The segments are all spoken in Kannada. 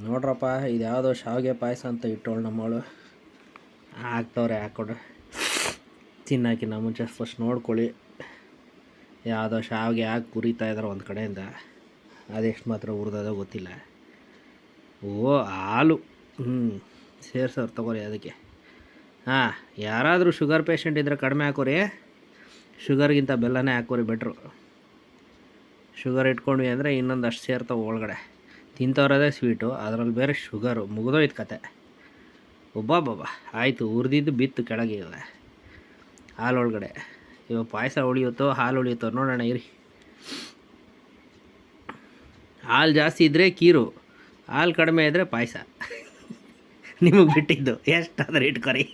ನೋಡ್ರಪ್ಪ, ಇದು ಯಾವುದೋ ಶಾವಿಗೆ ಪಾಯಸ ಅಂತ ಇಟ್ಟವಳು ನಮ್ಮವಳು. ಹಾಕ್ತವ್ರೆ, ಹಾಕ್ಕೊಡ್ರೆ ತಿನ್ನೋಕ್ಕಿಂತ ಮುಂಚೆ ಫಸ್ಟ್ ನೋಡ್ಕೊಳ್ಳಿ. ಯಾವುದೋ ಶಾವಿಗೆ ಹಾಕಿ ಹುರಿತಾ ಇದ್ದಾರೆ ಒಂದು ಕಡೆಯಿಂದ. ಅದೆಷ್ಟು ಮಾತ್ರ ಹುರಿದೋದೋ ಗೊತ್ತಿಲ್ಲ. ಓ ಹಾಲು ಸೇರ್ಸೋರು ತಗೋರಿ ಅದಕ್ಕೆ. ಯಾರಾದರೂ ಶುಗರ್ ಪೇಷಂಟ್ ಇದ್ದರೆ ಕಡಿಮೆ ಹಾಕೋರಿ. ಶುಗರ್ಗಿಂತ ಬೆಲ್ಲನೇ ಹಾಕೋರಿ ಬೆಟ್ರು. ಶುಗರ್ ಇಟ್ಕೊಂಡ್ವಿ ಅಂದರೆ ಇನ್ನೊಂದು ಅಷ್ಟು ಸೇರ್ತಾವೆ ಒಳಗಡೆ. ತಿಂತವ್ರದೇ ಸ್ವೀಟು, ಅದರಲ್ಲಿ ಬೇರೆ ಶುಗರು. ಮುಗಿದೋಯ್ತು ಕತೆ. ಒಬ್ಬಾಬಬ್ಬ ಆಯಿತು, ಹುರಿದಿದ್ದು ಬಿತ್ತು ಕೆಳಗೆ. ಇವಾಗ ಹಾಲು ಒಳಗಡೆ ಇವಾಗ ಪಾಯಸ ಉಳಿಯುತ್ತೋ ಹಾಲು ಉಳಿಯುತ್ತೋ ನೋಡೋಣ ಇರಿ. ಹಾಲು ಜಾಸ್ತಿ ಇದ್ದರೆ ಕೀರು, ಹಾಲು ಕಡಿಮೆ ಇದ್ದರೆ ಪಾಯಸ. ನಿಮಗೆ ಬಿಟ್ಟಿದ್ದು, ಎಷ್ಟಾದರೂ ಇಟ್ಕೊರಿ.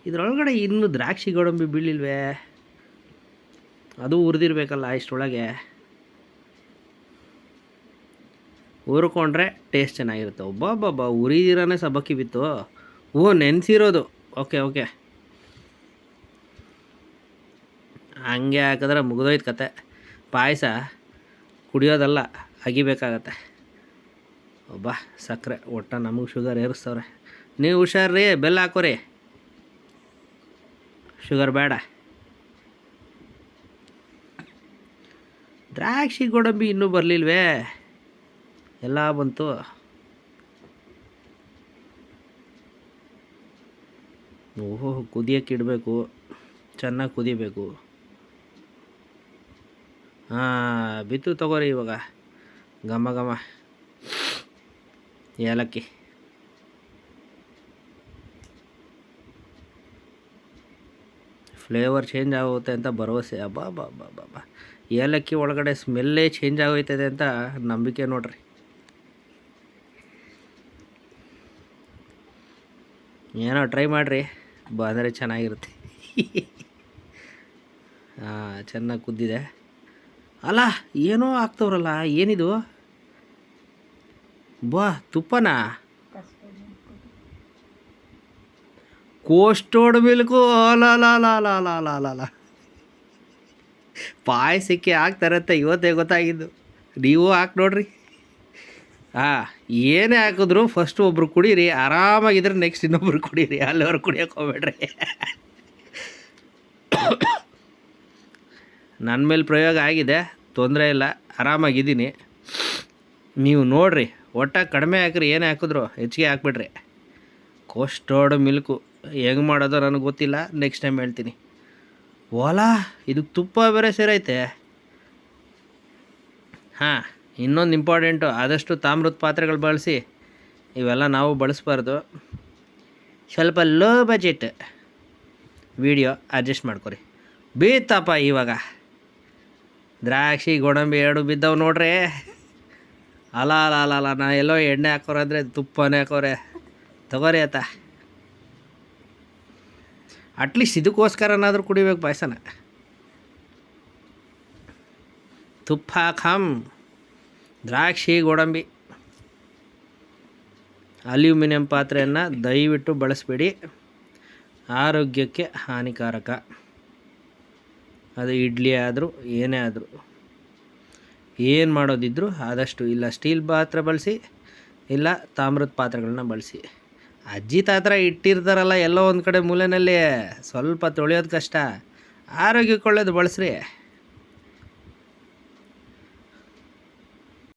ಇದರೊಳಗಡೆ ಇನ್ನೂ ದ್ರಾಕ್ಷಿ ಗೋಡಂಬಿ ಬೀಳಿಲ್ವೇ? ಅದು ಹುರಿದಿರ್ಬೇಕಲ್ಲ ಇಷ್ಟರೊಳಗೆ. ಹುರ್ಕೊಂಡ್ರೆ ಟೇಸ್ಟ್ ಚೆನ್ನಾಗಿರುತ್ತೆ. ಒಬ್ಬೊಬ್ಬ ಹುರಿದಿರೋನೇ ಸಬ್ಬಕ್ಕಿ ಬಿತ್ತು. ನೆನೆಸಿರೋದು. ಓಕೆ ಹಂಗೆ ಹಾಕಿದ್ರೆ ಮುಗಿದೋಯ್ತು ಕತೆ. ಪಾಯಸ ಕುಡಿಯೋದಲ್ಲ, ಅಗಿಬೇಕಾಗತ್ತೆ. ಸಕ್ಕರೆ ಒಟ್ಟು ನಮಗೆ ಶುಗರ್ ಏರಿಸ್ತವ್ರೆ. ನೀವು ಹುಷಾರ್ರಿ, ಬೆಲ್ಲ ಹಾಕೋರಿ. ಶುಗರ್ ಬೇಡ. ದ್ರಾಕ್ಷಿ ಗೋಡಂಬಿ ಇನ್ನೂ ಬರಲಿಲ್ವೇ? ಎಲ್ಲ ಬಂತು. ಕುದಿಯೋಕ್ಕೆ ಇಡಬೇಕು, ಚೆನ್ನಾಗಿ ಕುದಿಬೇಕು. ಬಿತ್ತು ತಗೋರಿ ಇವಾಗ. ಘಮ ಏಲಕ್ಕಿ. ಫ್ಲೇವರ್ ಚೇಂಜ್ ಆಗುತ್ತೆ ಅಂತ ಭರವಸೆ. ಅಬ್ಬಾ ಏಲಕ್ಕಿ ಒಳಗಡೆ ಸ್ಮೆಲ್ಲೇ ಚೇಂಜ್ ಆಗೋಯ್ತದೆ ಅಂತ ನಂಬಿಕೆ ನೋಡ್ರಿ. ಏನೋ ಟ್ರೈ ಮಾಡಿರಿ, ಬಂದರೆ ಚೆನ್ನಾಗಿರುತ್ತೆ. ಚೆನ್ನಾಗಿ ಕುದ್ದಿದೆ. ಅಲ್ಲ, ಏನೋ ಆಗ್ತವ್ರಲ್ಲ, ಏನಿದು? ತುಪ್ಪನಾ? ಕೋಸ್ಟೋಡ್ ಮಿಲ್ಕು. ಅಲ್ಲ ಪಾಯಸಕ್ಕೆ ಹಾಕ್ತಾರಂತೆ ಇವತ್ತೇ ಗೊತ್ತಾಗಿದ್ದು. ನೀವು ಹಾಕಿ ನೋಡ್ರಿ. ಏನೇ ಹಾಕಿದ್ರು ಫಸ್ಟ್ ಒಬ್ರು ಕುಡೀರಿ, ಆರಾಮಾಗಿದ್ರೆ ನೆಕ್ಸ್ಟ್ ಇನ್ನೊಬ್ರು ಕುಡೀರಿ. ಅಲ್ಲಿವ್ರು ಕುಡಿಯೋಕೆ ಹೋಗ್ಬೇಡ್ರಿ. ನನ್ನ ಮೇಲೆ ಪ್ರಯೋಗ ಆಗಿದೆ, ತೊಂದರೆ ಇಲ್ಲ, ಆರಾಮಾಗಿದ್ದೀನಿ. ನೀವು ನೋಡಿರಿ, ಒಟ್ಟಾಗಿ ಕಡಿಮೆ ಹಾಕ್ರಿ. ಏನೇ ಹಾಕಿದ್ರು ಹೆಚ್ಚಿಗೆ ಹಾಕ್ಬಿಡ್ರಿ. ಕೋಸ್ಟರ್ಡ್ ಮಿಲ್ಕು ಹೆಂಗೆ ಮಾಡೋದು ನನಗೆ ಗೊತ್ತಿಲ್ಲ, ನೆಕ್ಸ್ಟ್ ಟೈಮ್ ಹೇಳ್ತೀನಿ. ಇದಕ್ಕೆ ತುಪ್ಪ ಬೇರೆ ಸೇರೈತೆ. ಇನ್ನೊಂದು ಇಂಪಾರ್ಟೆಂಟು, ಆದಷ್ಟು ತಾಮ್ರದ ಪಾತ್ರೆಗಳು ಬಳಸಿ. ಇವೆಲ್ಲ ನಾವು ಬಳಸಬಾರ್ದು. ಸ್ವಲ್ಪ ಲೋ ಬಜೆಟ್ ವಿಡಿಯೋ ಅಡ್ಜಸ್ಟ್ ಮಾಡ್ಕೊರಿ. ಬೀತಪ್ಪ ಇವಾಗ ದ್ರಾಕ್ಷಿ ಗೋಡಂಬಿ ಎರಡು ಬಿದ್ದವು ನೋಡ್ರಿ. ಅಲ್ಲ ನಾ ಎಲ್ಲೋ ಎಣ್ಣೆ ಹಾಕೋರಂದ್ರೆ ತುಪ್ಪನೇ ಹಾಕೋರೆ. ತಗೋರಿ ಆತ. ಅಟ್ಲೀಸ್ಟ್ ಇದಕ್ಕೋಸ್ಕರನಾದರೂ ಕುಡಿಬೇಕು ಪಾಯಸನ. ತುಪ್ಪ ದ್ರಾಕ್ಷಿ ಗೋಡಂಬಿ. ಅಲ್ಯೂಮಿನಿಯಂ ಪಾತ್ರೆಯನ್ನು ದಯವಿಟ್ಟು ಬಳಸಬೇಡಿ, ಆರೋಗ್ಯಕ್ಕೆ ಹಾನಿಕಾರಕ. ಅದು ಇಡ್ಲಿ ಆದರೂ ಏನೇ ಆದರೂ, ಏನು ಮಾಡೋದಿದ್ರು ಆದಷ್ಟು ಇಲ್ಲ ಸ್ಟೀಲ್ ಪಾತ್ರೆ ಬಳಸಿ, ಇಲ್ಲ ತಾಮ್ರದ ಪಾತ್ರೆಗಳನ್ನ ಬಳಸಿ. ಅಜ್ಜಿ ತಾತ್ರ ಇಟ್ಟಿರ್ತಾರಲ್ಲ ಎಲ್ಲೋ ಒಂದು ಕಡೆ ಮೂಲೆಯಲ್ಲಿ, ಸ್ವಲ್ಪ ತೊಳೆಯೋದು ಕಷ್ಟ. ಆರೋಗ್ಯಕ್ಕೆ ಒಳ್ಳೇದು ಬಳಸ್ರಿ.